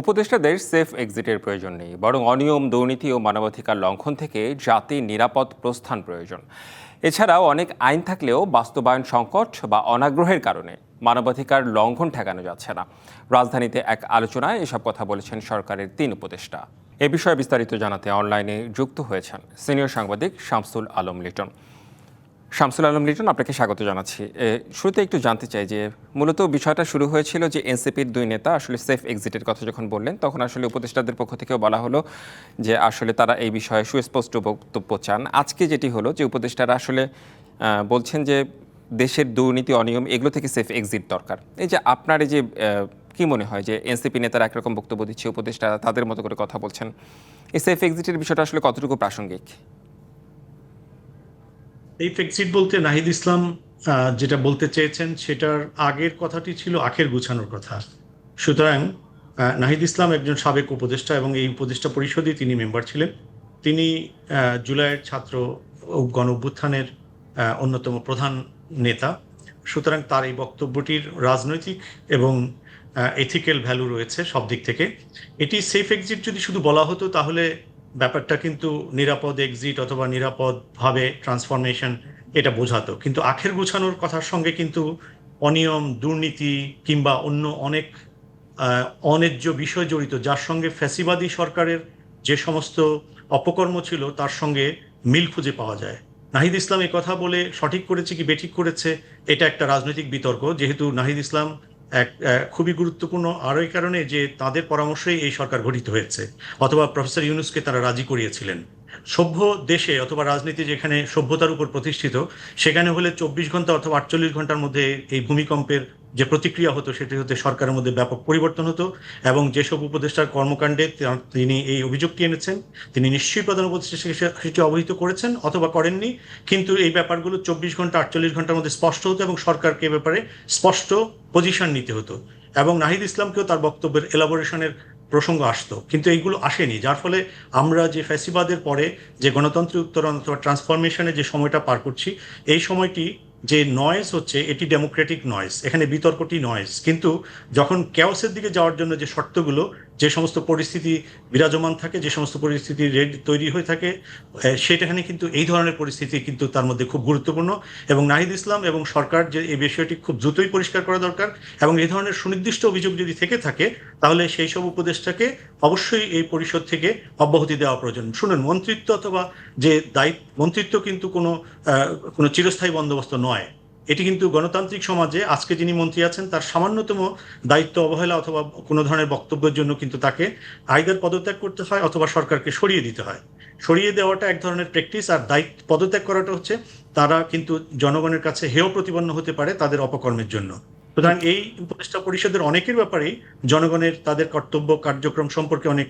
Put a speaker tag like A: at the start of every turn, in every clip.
A: উপদেষ্টাদের সেফ এক্সিটের প্রয়োজন নেই, বরং অনিয়ম, দুর্নীতি ও মানবাধিকার লঙ্ঘন থেকে জাতির নিরাপদ প্রস্থান প্রয়োজন। এছাড়াও অনেক আইন থাকলেও বাস্তবায়ন সংকট বা অনাগ্রহের কারণে মানবাধিকার লঙ্ঘন ঠেকানো যাচ্ছে না। রাজধানীতে এক আলোচনায় এসব কথা বলেছেন সরকারের 3 উপদেষ্টা। এ বিষয়ে বিস্তারিত জানাতে অনলাইনে যুক্ত হয়েছেন সিনিয়র সাংবাদিক শামসুল আলম লিটন। আপনাকে স্বাগত জানাচ্ছি। শুরুতে একটু জানতে চাই যে মূলত বিষয়টা শুরু হয়েছিল যে এনসিপির 2 নেতা আসলে সেফ এক্সিটের কথা যখন বললেন, তখন আসলে উপদেষ্টাদের পক্ষ থেকেও বলা হলো যে আসলে তারা এই বিষয়ে সুস্পষ্ট বক্তব্য চান। আজকে যেটি হলো যে উপদেষ্টারা আসলে বলছেন যে দেশের দুর্নীতি, অনিয়ম এগুলো থেকে সেফ এক্সিট দরকার। এই যে আপনার এই যে কি মনে হয় যে এনসিপি নেতারা একরকম বক্তব্য দিচ্ছে, উপদেষ্টারা তাদের মতো করে কথা বলছেন, এই সেফ এক্সিটের বিষয়টা আসলে কতটুকু প্রাসঙ্গিক?
B: এই ফেক্সিট বলতে নাহিদ ইসলাম যেটা বলতে চেয়েছেন সেটার আগের কথাটি ছিল আখের গুছানোর কথা। সুতরাং নাহিদ ইসলাম একজন সাবেক উপদেষ্টা এবং এই উপদেষ্টা পরিষদে তিনি মেম্বার ছিলেন। তিনি জুলাইয়ের ছাত্র গণ অভ্যুত্থানের অন্যতম প্রধান নেতা। সুতরাং তার এই বক্তব্যটির রাজনৈতিক এবং এথিক্যাল ভ্যালু রয়েছে সব দিক থেকে। এটি সেফ এক্সিট যদি শুধু বলা হতো তাহলে ব্যাপারটা কিন্তু নিরাপদ এক্সিট অথবা নিরাপদভাবে ট্রান্সফরমেশন এটা বোঝাতো, কিন্তু আখের গোছানোর কথার সঙ্গে কিন্তু অনিয়ম, দুর্নীতি কিংবা অন্য অনেক অন্যায্য বিষয় জড়িত, যার সঙ্গে ফ্যাসিবাদী সরকারের যে সমস্ত অপকর্ম ছিল তার সঙ্গে মিল খুঁজে পাওয়া যায়। নাহিদ ইসলাম এই কথা বলে সঠিক করেছে কি বেঠিক করেছে এটা একটা রাজনৈতিক বিতর্ক, যেহেতু নাহিদ ইসলাম এক খুবই গুরুত্বপূর্ণ আরও এই কারণে যে তাদের পরামর্শেই এই সরকার গঠিত হয়েছে, অথবা প্রফেসর ইউনূসকে তারা রাজি করিয়েছিলেন। সভ্য দেশে অথবা রাজনীতি যেখানে সভ্যতার উপর প্রতিষ্ঠিত, সেখানে হলে 24 ঘন্টা অথবা 48 ঘন্টার মধ্যে এই ভূমিকম্পের যে প্রতিক্রিয়া হতো সেটি হতে সরকারের মধ্যে ব্যাপক পরিবর্তন হতো। এবং যেসব উপদেষ্টার কর্মকাণ্ডে তিনি এই অভিযোগটি এনেছেন, তিনি নিশ্চয়ই প্রধান উপদেষ্টা সেটি অবহিত করেছেন অথবা করেননি, কিন্তু এই ব্যাপারগুলো 24 ঘন্টা 48 ঘন্টার মধ্যে স্পষ্ট হতো এবং সরকারকে এ ব্যাপারে স্পষ্ট পজিশন নিতে হতো। এবং নাহিদ ইসলামকেও তার বক্তব্যের এলাবোরেশনের প্রসঙ্গ আসতো, কিন্তু এইগুলো আসেনি, যার ফলে আমরা যে ফ্যাসিবাদের পরে যে গণতন্ত্রের উত্তরণ অথবা ট্রান্সফরমেশনে যে সময়টা পার করছি, এই সময়টি যে নয়েজ হচ্ছে এটি ডেমোক্রেটিক নয়েজ, এখানে বিতর্কটি নয়েজ। কিন্তু যখন ক্যাওসের দিকে যাওয়ার জন্য যে শর্তগুলো, যে সমস্ত পরিস্থিতি বিরাজমান থাকে, যে সমস্ত পরিস্থিতি তৈরি হয়ে থাকে, সেটাখানে কিন্তু এই ধরনের পরিস্থিতি কিন্তু তার মধ্যে খুব গুরুত্বপূর্ণ। এবং নাহিদ ইসলাম এবং সরকার যে এই বিষয়টি খুব দ্রুতই পরিষ্কার করা দরকার। এবং এই ধরনের সুনির্দিষ্ট অভিযোগ যদি থেকে থাকে তাহলে সেই সব উপদেষ্টাকে অবশ্যই এই পরিষদ থেকে অব্যাহতি দেওয়া প্রয়োজন। শুনুন, মন্ত্রিত্ব অথবা যে মন্ত্রিত্ব কিন্তু কোনো চিরস্থায়ী বন্দোবস্ত নয়। এটি কিন্তু গণতান্ত্রিক সমাজে আজকে যিনি মন্ত্রী আছেন তার সামান্যতম দায়িত্ব অবহেলা অথবা কোনো ধরনের বক্তব্যের জন্য কিন্তু তাকে আইদার পদত্যাগ করতে হয় অথবা সরকারকে সরিয়ে দিতে হয়। সরিয়ে দেওয়াটা এক ধরনের প্র্যাকটিস, আর পদত্যাগ করাটা হচ্ছে তারা কিন্তু জনগণের কাছে হেয় প্রতিপন্ন হতে পারে তাদের অপকর্মের জন্য। সুতরাং এই উপদেষ্টা পরিষদের অনেকের ব্যাপারেই জনগণের তাদের কর্তব্য কার্যক্রম সম্পর্কে অনেক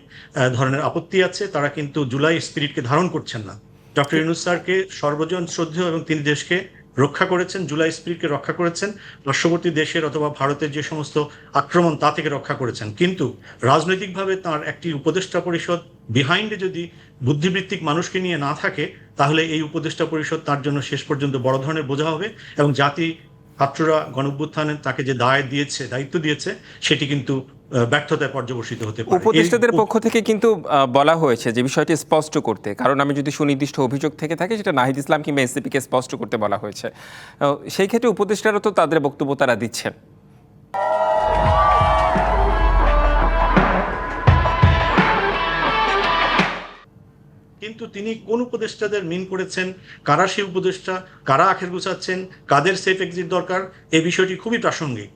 B: ধরনের আপত্তি আছে। তারা কিন্তু জুলাই স্পিরিটকে ধারণ করছেন না। ডক্টর ইউনূস স্যারকে সর্বজন শ্রদ্ধেয় এবং তিনি দেশকে রক্ষা করেছেন, জুলাই স্পিরিটকে রক্ষা করেছেন, পার্শ্ববর্তী দেশের অথবা ভারতের যে সমস্ত আক্রমণ তা থেকে রক্ষা করেছেন। কিন্তু রাজনৈতিকভাবে তার একটি উপদেষ্টা পরিষদ বিহাইন্ডে যদি বুদ্ধিবৃত্তিক মানুষকে নিয়ে না থাকে, তাহলে এই উপদেষ্টা পরিষদ তার জন্য শেষ পর্যন্ত বড় ধরনের বোঝা হবে। এবং জাতি, ছাত্ররা গণঅভ্যুত্থানে তাকে যে দায়িত্ব দিয়েছে সেটি কিন্তু ব্যর্থতায় পর্যবসিত হতে পারে।
A: উপদেষ্টাদের পক্ষ থেকে কিন্তু বলা হয়েছে যে বিষয়টি স্পষ্ট করতে, কারণ আমি যদি সুনির্দিষ্ট অভিযোগ থেকে থাকে সেটা নাহিদ ইসলাম কিংবা এনসিপিকে স্পষ্ট করতে বলা হয়েছে। সেই ক্ষেত্রে উপদেষ্টারা তো তাদের বক্তব্য তারা দিচ্ছেন।
B: কিন্তু তিনি কোন উপদেষ্টাদের মিন করেছেন, কারা সেই উপদেষ্টা, কারা আখের গুছাচ্ছেন, কাদের সেফ এক্সিট দরকার, এই বিষয়টি খুবই প্রাসঙ্গিক।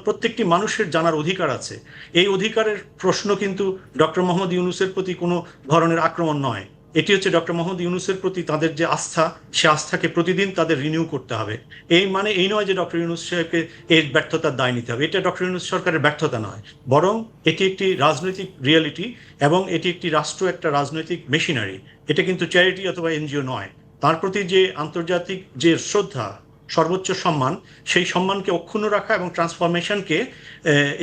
B: প্রত্যেকটি মানুষের জানার অধিকার আছে। এই অধিকারের প্রশ্ন কিন্তু ডক্টর মোহাম্মদ ইউনূসের প্রতি কোনো ধরনের আক্রমণ নয়। এটি হচ্ছে ডক্টর মোহাম্মদ ইউনূসের প্রতি তাদের যে আস্থা, সে আস্থাকে প্রতিদিন তাদের রিনিউ করতে হবে। এই মানে এই নয় যে ডক্টর ইউনূস সাহেবকে এর ব্যর্থতার দায় নিতে হবে। এটা ডক্টর ইউনূস সরকারের ব্যর্থতা নয়, বরং এটি একটি রাজনৈতিক রিয়ালিটি এবং এটি একটি রাষ্ট্র, একটা রাজনৈতিক মেশিনারি। এটা কিন্তু চ্যারিটি অথবা এনজিও নয়। তার প্রতি যে আন্তর্জাতিক যে শ্রদ্ধা, সর্বোচ্চ সম্মান, সেই সম্মানকে অক্ষুণ্ণ রাখা এবং ট্রান্সফরমেশনকে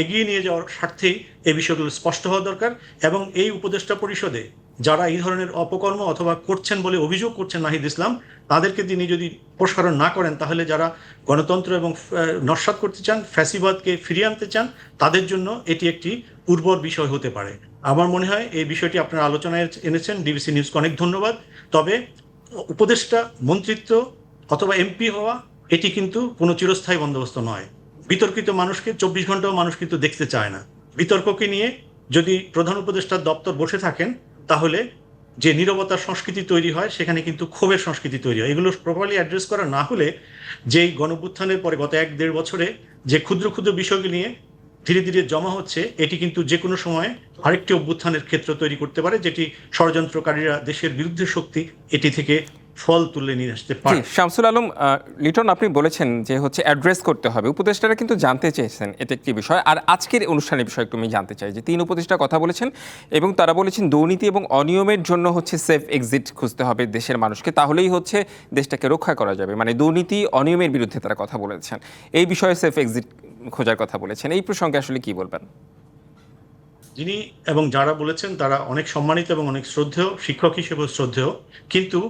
B: এগিয়ে নিয়ে যাওয়ার স্বার্থেই এই বিষয়গুলো স্পষ্ট হওয়া দরকার। এবং এই উপদেষ্টা পরিষদে যারা এই ধরনের অপকর্ম অথবা করছেন বলে অভিযোগ করছেন নাহিদ ইসলাম, তাদেরকে তিনি যদি অপসারণ না করেন, তাহলে যারা গণতন্ত্র এবং নস্যাৎ করতে চান, ফ্যাসিবাদকে ফিরিয়ে আনতে চান, তাদের জন্য এটি একটি উর্বর বিষয় হতে পারে। আমার মনে হয় এই বিষয়টি আপনারা আলোচনায় এনেছেন, ডিবিসি নিউজকে অনেক ধন্যবাদ। তবে উপদেষ্টা, মন্ত্রিত্ব অথবা এমপি হওয়া এটি কিন্তু কোনো চিরস্থায়ী বন্দোবস্ত নয়। বিতর্কিত মানুষকে 24 ঘন্টাও মানুষ কিন্তু দেখতে চায় না। বিতর্ককে নিয়ে যদি প্রধান উপদেষ্টার দপ্তর বসে থাকেন, তাহলে যে নীরবতার সংস্কৃতি তৈরি হয়, সেখানে কিন্তু ক্ষোভের সংস্কৃতি তৈরি হয়। এগুলো প্রপারলি অ্যাড্রেস করা না হলে, যেই গণঅভ্যুত্থানের পরে গত 1-1.5 বছরে যে ক্ষুদ্র ক্ষুদ্র বিষয়গুলি নিয়ে ধীরে ধীরে জমা হচ্ছে, এটি কিন্তু যে কোনো সময় আরেকটি অভ্যুত্থানের ক্ষেত্র তৈরি করতে পারে, যেটি ষড়যন্ত্রকারীরা দেশের বিরুদ্ধে শক্তি এটি থেকে ফল তুলে নিয়ে আসতে
A: জি,
B: পারে।
A: শামসুল আলম, লিটন, আপনি বলেছেন যে হচ্ছে অ্যাড্রেস করতে হবে। উপদেষ্টারা কিন্তু জানতে চেয়েছেন, এটা একটি বিষয়। আর আজকের অনুষ্ঠানের বিষয় একটু আমি জানতে চাই যে 3 উপদেষ্টা কথা বলেছেন এবং তারা বলেছেন দুর্নীতি এবং অনিয়মের জন্য হচ্ছে সেফ এক্সিট খুঁজতে হবে দেশের মানুষকে, তাহলেই হচ্ছে দেশটাকে রক্ষা করা যাবে। মানে দুর্নীতি অনিয়মের বিরুদ্ধে তারা কথা বলেছেন, এই বিষয়ে সেফ এক্সিট খোঁজার কথা বলেছেন। এই প্রসঙ্গে আসলে কি বলবেন?
B: যিনি এবং যারা বলেছেন তারা অনেক সম্মানিত এবং অনেক শ্রদ্ধেয়, শিক্ষক হিসেবেও শ্রদ্ধেয়, কিন্তু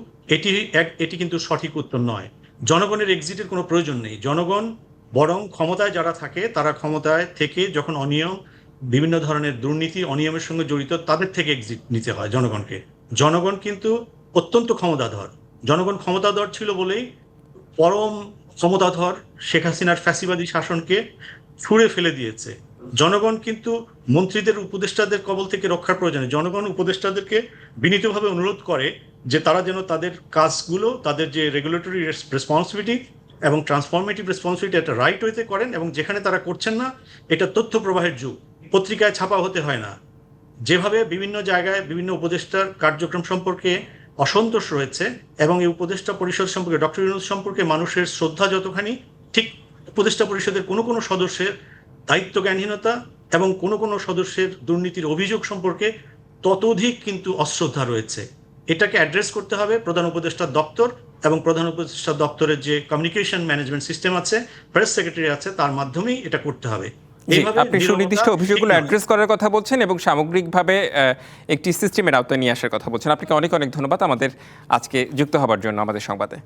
B: এটি কিন্তু সঠিক উত্তর নয়। জনগণের এক্সিটের কোনো প্রয়োজন নেই। জনগণ বরং ক্ষমতায় যারা থাকে, তারা ক্ষমতায় থেকে যখন অনিয়ম, বিভিন্ন ধরনের দুর্নীতি, অনিয়মের সঙ্গে জড়িত, তাদের থেকে এক্সিট নিতে হয় জনগণকে। জনগণ কিন্তু অত্যন্ত ক্ষমতাধর। জনগণ ক্ষমতাধর ছিল বলেই পরম ক্ষমতাধর শেখ হাসিনার ফ্যাসিবাদী শাসনকে ছুঁড়ে ফেলে দিয়েছে। জনগণ কিন্তু মন্ত্রীদের, উপদেষ্টাদের কবল থেকে রক্ষার প্রয়োজনে জনগণ উপদেষ্টাদেরকে বিনীতভাবে অনুরোধ করে যে তারা যেন তাদের কাজগুলো, তাদের যে রেগুলেটরি রেসপন্সিবিলিটি এবং ট্রান্সফরমেটিভ রেসপন্সিবিলিটি একটা রাইট ওয়েতে করেন, এবং যেখানে তারা করছেন না, এটা তথ্য প্রবাহের যুগ, পত্রিকায় ছাপা হতে হয় না। যেভাবে বিভিন্ন জায়গায় বিভিন্ন উপদেষ্টার কার্যক্রম সম্পর্কে অসন্তোষ রয়েছে এবং এই উপদেষ্টা পরিষদ সম্পর্কে, ডক্টর ইউনূস সম্পর্কে মানুষের শ্রদ্ধা যতখানি, ঠিক উপদেষ্টা পরিষদের কোনো কোনো সদস্যের দায়িত্ব জ্ঞানহীনতা এবং কোনো কোনো সদস্যের দুর্নীতির অভিযোগ সম্পর্কে ততোধিক কিন্তু অশ্রদ্ধা রয়েছে। এটাকে অ্যাড্রেস করতে হবে প্রধান উপদেষ্টার দপ্তর এবং প্রধান উপদেষ্টার দপ্তরের যে কমিউনিকেশন ম্যানেজমেন্ট সিস্টেম আছে, প্রেস সেক্রেটারি আছে, তার মাধ্যমেই এটা করতে হবে।
A: জি, আপনি সুনির্দিষ্ট অভিযোগগুলো অ্যাড্রেস করার কথা বলছেন এবং সামগ্রিকভাবে একটি সিস্টেমের আওতায় নিয়ে আসার কথা বলছেন। আপনাকে অনেক অনেক ধন্যবাদ আমাদের আজকে যুক্ত হবার জন্য আমাদের সংবাদে।